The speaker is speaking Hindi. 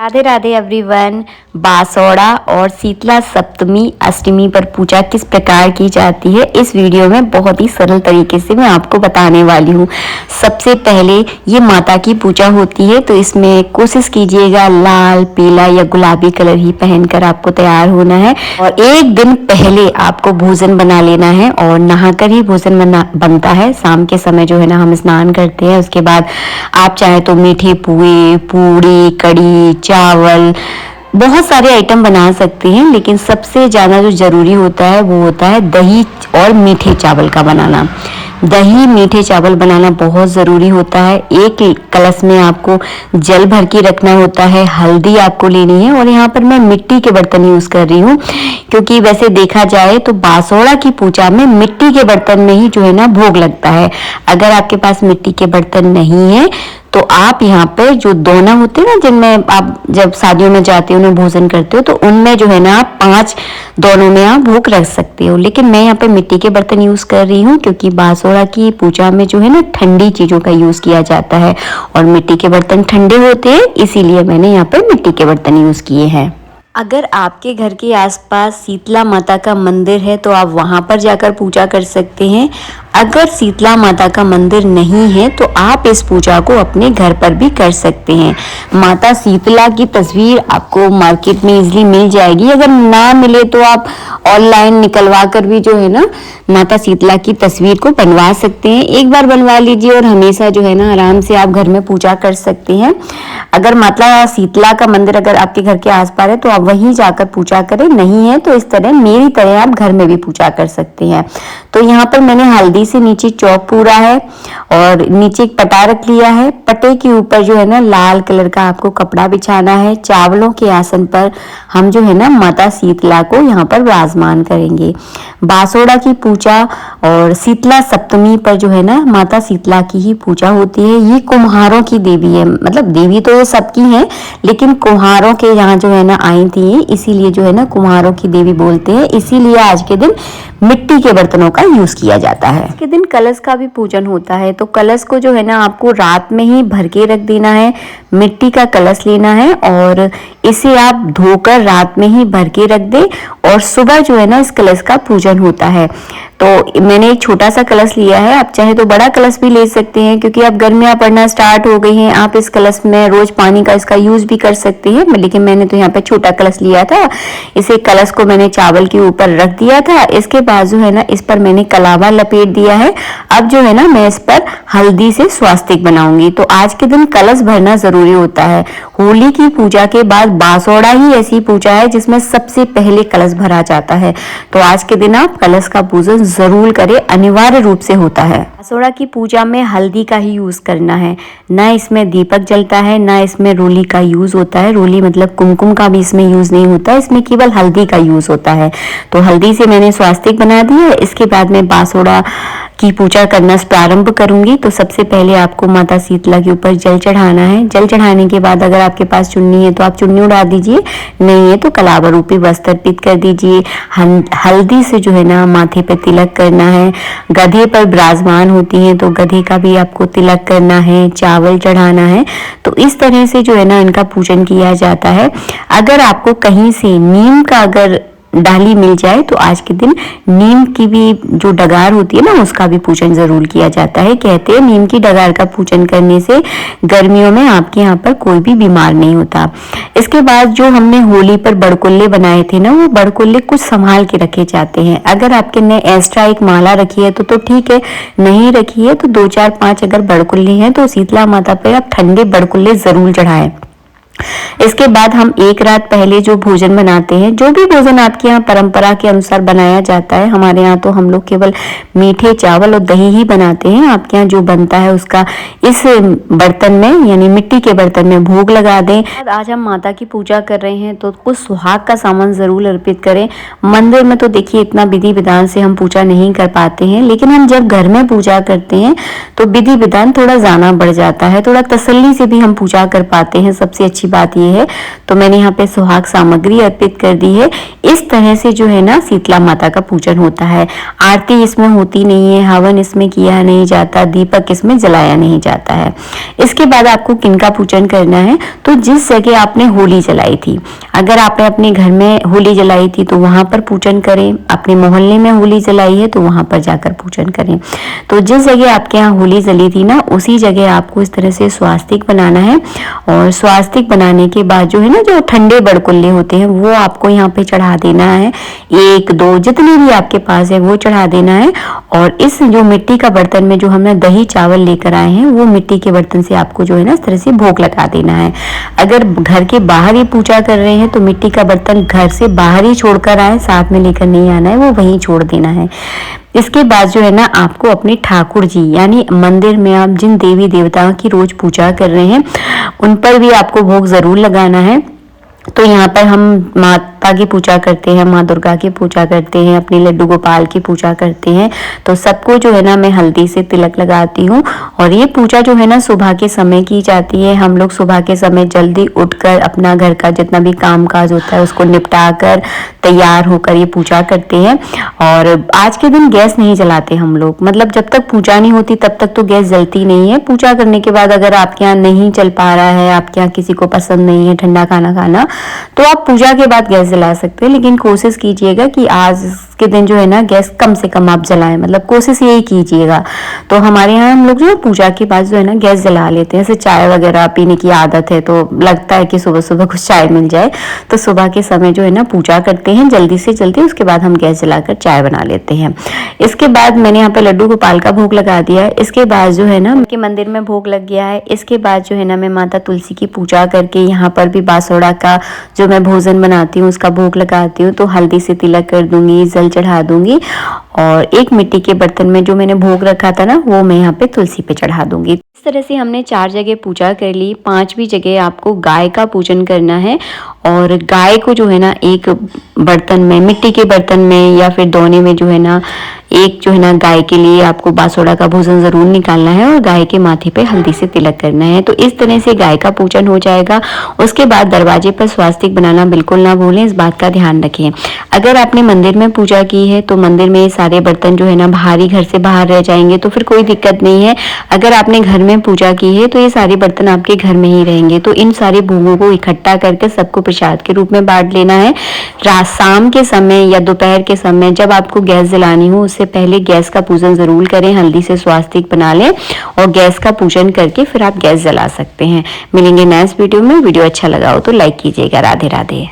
राधे राधे एवरीवन। बासोड़ा और शीतला सप्तमी अष्टमी पर पूजा किस प्रकार की जाती है इस वीडियो में बहुत ही सरल तरीके से मैं आपको बताने वाली हूँ। सबसे पहले ये माता की पूजा होती है तो इसमें कोशिश कीजिएगा लाल पीला या गुलाबी कलर ही पहनकर आपको तैयार होना है और एक दिन पहले आपको भोजन बना लेना है और नहाकर ही भोजन बनता है। शाम के समय जो है ना हम स्नान करते हैं, उसके बाद आप चाहे तो मीठे पुए, पूड़ी, कड़ी, चावल, बहुत सारे आइटम बना सकते हैं, लेकिन सबसे ज़्यादा जो ज़रूरी होता है वो होता है दही और मीठे चावल का बनाना। दही मीठे चावल बनाना बहुत ज़रूरी होता है। एक कलश में आपको जल भर के रखना होता है, हल्दी आपको लेनी है और यहाँ पर मैं मिट्टी के बर्तन यूज़ कर रही हूँ क्योंकि वैसे देखा जाए तो बासोड़ा की पूजा में मिट्टी के बर्तन में ही जो है ना भोग लगता है। अगर आपके पास मिट्टी के बर्तन नहीं है तो आप यहाँ पे जो दोना होते हैं ना, जिनमें आप जब शादियों में जाते हो उन्हें भोजन करते हो, तो उनमें जो है ना आप 5 दोनों में आप भोग रख सकते हो। लेकिन मैं यहाँ पे मिट्टी के बर्तन यूज कर रही हूँ क्योंकि बासोड़ा की पूजा में जो है ना ठंडी चीजों का यूज किया जाता है और मिट्टी के बर्तन ठंडे होते हैं, इसीलिए मैंने यहाँ पे मिट्टी के बर्तन यूज किए हैं। अगर आपके घर के आसपास शीतला माता का मंदिर है तो आप वहां पर जाकर पूजा कर सकते हैं। अगर शीतला माता का मंदिर नहीं है तो आप इस पूजा को अपने घर पर भी कर सकते हैं। माता शीतला की तस्वीर आपको मार्केट में इजीली मिल जाएगी। अगर ना मिले तो आप ऑनलाइन निकलवा कर भी जो है ना माता शीतला की तस्वीर को बनवा सकते हैं। एक बार बनवा लीजिए और हमेशा जो है ना आराम से आप घर में पूजा कर सकते हैं। अगर माता शीतला का मंदिर अगर आपके घर के आसपास है तो आप वहीं जाकर पूजा करें, नहीं है तो इस तरह मेरी तरह आप घर में भी पूजा कर सकते हैं। तो यहाँ पर मैंने हल्दी से नीचे चौक पूरा है और नीचे एक पटा रख लिया है। पटे के ऊपर जो है ना लाल कलर का आपको कपड़ा बिछाना है। चावलों के आसन पर हम जो है ना माता शीतला को यहाँ पर विराजमान करेंगे। बासोड़ा की पूजा और शीतला सप्तमी पर जो है ना माता शीतला की ही पूजा होती है। ये कुम्हारों की देवी है, मतलब देवी तो ये सबकी है लेकिन कुम्हारों के यहाँ जो है ना आई थी, इसीलिए जो है ना कुम्हारों की देवी बोलते हैं। इसीलिए आज के दिन मिट्टी के बर्तनों का यूज किया जाता है। आज के दिन कलश का भी पूजन होता है तो कलश को जो है ना आपको रात में ही भर के रख देना है। मिट्टी का कलश लेना है और इसे आप धोकर रात में ही भर के रख दे और सुबह जो है ना इस कलश का पूजन होता है। तो मैंने एक छोटा सा कलश लिया है, आप चाहे तो बड़ा कलश भी ले सकते हैं क्योंकि अब गर्मियां पड़ना स्टार्ट हो गई हैं। आप इस कलश में रोज पानी का इसका यूज भी कर सकते हैं, लेकिन मैंने तो यहाँ पे छोटा कलश लिया था। इसे कलश को मैंने चावल के ऊपर रख दिया था। इसके बाद जो है ना इस पर मैंने कलावा लपेट दिया है। अब जो है ना मैं इस पर हल्दी से स्वास्तिक बनाऊंगी। तो आज के दिन कलश भरना जरूरी होता है। होली की पूजा के बाद बासोड़ा ही ऐसी पूजा है जिसमें सबसे पहले कलश भरा जाता है। तो आज के दिन आप कलश का पूजन जरूर करें, अनिवार्य रूप से होता है। बासोड़ा की पूजा में हल्दी का ही यूज करना है, ना इसमें दीपक जलता है, ना इसमें रोली का यूज होता है। रोली मतलब कुमकुम का भी इसमें यूज नहीं होता, इसमें केवल हल्दी का यूज होता है। तो हल्दी से मैंने स्वास्तिक बना दिया है। इसके बाद मैं बासोड़ा की पूजा करना प्रारंभ करूंगी। तो सबसे पहले आपको माता शीतला के ऊपर जल चढ़ाना है। जल चढ़ाने के बाद अगर आपके पास चुन्नी है तो आप चुन्नी उड़ा दीजिए, नहीं है तो कलावा रूपी वस्त्र अर्पित कर दीजिए। हल्दी से जो है ना माथे पे तिलक करना है। गधे पर विराजमान होती हैं तो गधे का भी आपको तिलक करना है, चावल चढ़ाना है। तो इस तरह से जो है ना इनका पूजन किया जाता है। अगर आपको कहीं से नीम का अगर डाली मिल जाए तो आज के दिन नीम की भी जो डगार होती है ना उसका भी पूजन जरूर किया जाता है। कहते हैं नीम की डगार का पूजन करने से गर्मियों में आपके यहाँ पर कोई भी बीमार नहीं होता। इसके बाद जो हमने होली पर बड़कुल्ले बनाए थे ना, वो बड़कुल्ले कुछ संभाल के रखे जाते हैं। अगर आपके ने एक्स्ट्रा एक माला रखी है तो ठीक है, नहीं रखी है तो 2 4 5 अगर बड़कुल्ले हैं तो शीतला माता पे आप ठंडे बड़कुल्ले जरूर चढ़ाएं। इसके बाद हम एक रात पहले जो भोजन बनाते हैं, जो भी भोजन आपके यहाँ परंपरा के अनुसार बनाया जाता है, हमारे यहाँ तो हम लोग केवल मीठे चावल और दही ही बनाते हैं। आपके यहाँ जो बनता है उसका इस बर्तन में यानी मिट्टी के बर्तन में भोग लगा दें। आज हम माता की पूजा कर रहे हैं तो कुछ सुहाग का सामान जरूर अर्पित करें। मंदिर में तो देखिए इतना विधि विधान से हम पूजा नहीं कर पाते हैं, लेकिन हम जब घर में पूजा करते हैं तो विधि विधान थोड़ा ज्यादा बढ़ जाता है, थोड़ा तसल्ली से भी हम पूजा कर पाते हैं। सबसे अच्छी बात ये है। तो मैंने यहाँ पे सुहाग सामग्री अर्पित कर दी है। इस तरह से जो है ना शीतला माता का पूजन होता है। आरती इसमें होती नहीं है, हवन इसमें किया नहीं जाता, दीपक इसमें जलाया नहीं जाता है। इसके बाद आपको किनका पूजन करना है, तो जिस जगह आपने होली जलाई थी, अगर आपने अपने घर में होली जलाई थी तो वहां पर पूजन करें, अपने मोहल्ले में होली जलाई है तो वहां पर जाकर पूजन करें। तो जिस जगह आपके यहाँ होली जली थी ना, उसी जगह आपको इस तरह से स्वास्तिक बनाना है। और स्वास्तिक बनाने के बाद जो है ना, जो ठंडे बड़कुल्ले होते हैं वो आपको यहाँ पे चढ़ा देना है। 1 2 जितने भी आपके पास है वो चढ़ा देना है। और इस जो मिट्टी का बर्तन में जो हमने दही चावल लेकर आए हैं, वो मिट्टी के बर्तन से आपको जो है ना इस तरह से भोग लगा देना है। अगर घर के बाहर ही पूजा कर रहे हैं तो मिट्टी का बर्तन घर से बाहर ही छोड़कर आए, साथ में लेकर नहीं आना है, वो वहीं छोड़ देना है। इसके बाद जो है ना, आपको अपने ठाकुर जी यानी मंदिर में आप जिन देवी देवताओं की रोज पूजा कर रहे हैं उन पर भी आपको भोग जरूर लगाना है। तो यहाँ पर हम माता की पूजा करते हैं, माँ दुर्गा की पूजा करते हैं, अपने लड्डू गोपाल की पूजा करते हैं। तो सबको जो है ना मैं हल्दी से तिलक लगाती हूँ। और ये पूजा जो है ना सुबह के समय की जाती है। हम लोग सुबह के समय जल्दी उठकर अपना घर का जितना भी काम काज होता है उसको निपटा कर तैयार होकर ये पूजा करते हैं। और आज के दिन गैस नहीं जलाते हम लोग, मतलब जब तक पूजा नहीं होती तब तक तो गैस जलती नहीं है। पूजा करने के बाद अगर आपके यहाँ नहीं चल पा रहा है, आपके यहाँ किसी को पसंद नहीं है ठंडा खाना खाना, तो आप पूजा के बाद गैस जला सकते हैं। लेकिन कोशिश कीजिएगा कि आज के दिन जो है ना गैस कम से कम आप जलाएं, मतलब कोशिश यही कीजिएगा। तो हमारे यहाँ हम लोग जो पूजा के बाद जो है ना गैस जला लेते हैं। जैसे चाय वगैरह पीने की आदत है तो लगता है कि सुबह सुबह कुछ चाय मिल जाए, तो सुबह के समय जो है ना पूजा करते हैं जल्दी से जल्दी, उसके बाद हम गैस जलाकर चाय बना लेते हैं। इसके बाद मैंने यहाँ पे लड्डू गोपाल का भोग लगा दिया है। इसके बाद जो है ना उनके मंदिर में भोग लग गया है। इसके बाद जो है ना मैं माता तुलसी की पूजा करके यहाँ पर भी बासोड़ा का जो मैं भोजन बनाती हूँ उसका भोग लगाती हूँ। तो हल्दी से तिलक कर दूंगी, जल चढ़ा दूंगी और एक मिट्टी के बर्तन में जो मैंने भोग रखा था ना वो मैं यहाँ पे तुलसी पे चढ़ा दूंगी। इस तरह से हमने 4 जगह पूजा कर ली। 5वीं जगह आपको गाय का पूजन करना है। और गाय को जो है ना एक बर्तन में, मिट्टी के बर्तन में या फिर दोने में जो है ना, एक जो है ना गाय के लिए आपको बासोड़ा का भोजन जरूर निकालना है और गाय के माथे पे हल्दी से तिलक करना है। तो इस तरह से गाय का पूजन हो जाएगा। उसके बाद दरवाजे पर स्वास्तिक बनाना बिल्कुल ना भूलें, इस बात का ध्यान रखें। अगर आपने मंदिर में पूजा की है तो मंदिर में सारे बर्तन जो है ना बाहर ही, घर से बाहर रह जाएंगे, तो फिर कोई दिक्कत नहीं है। अगर आपने घर में पूजा की है तो ये सारे बर्तन आपके घर में ही रहेंगे। तो इन सारे भोगों को इकट्ठा करके सबको प्रसाद के रूप में बांट लेना है। शाम के समय या दोपहर के समय जब आपको गैस जलानी हो उससे पहले गैस का पूजन जरूर करें, हल्दी से स्वास्तिक बना लें और गैस का पूजन करके फिर आप गैस जला सकते हैं। मिलेंगे नेक्स्ट वीडियो में। वीडियो अच्छा लगा हो तो लाइक कीजिएगा। राधे राधे।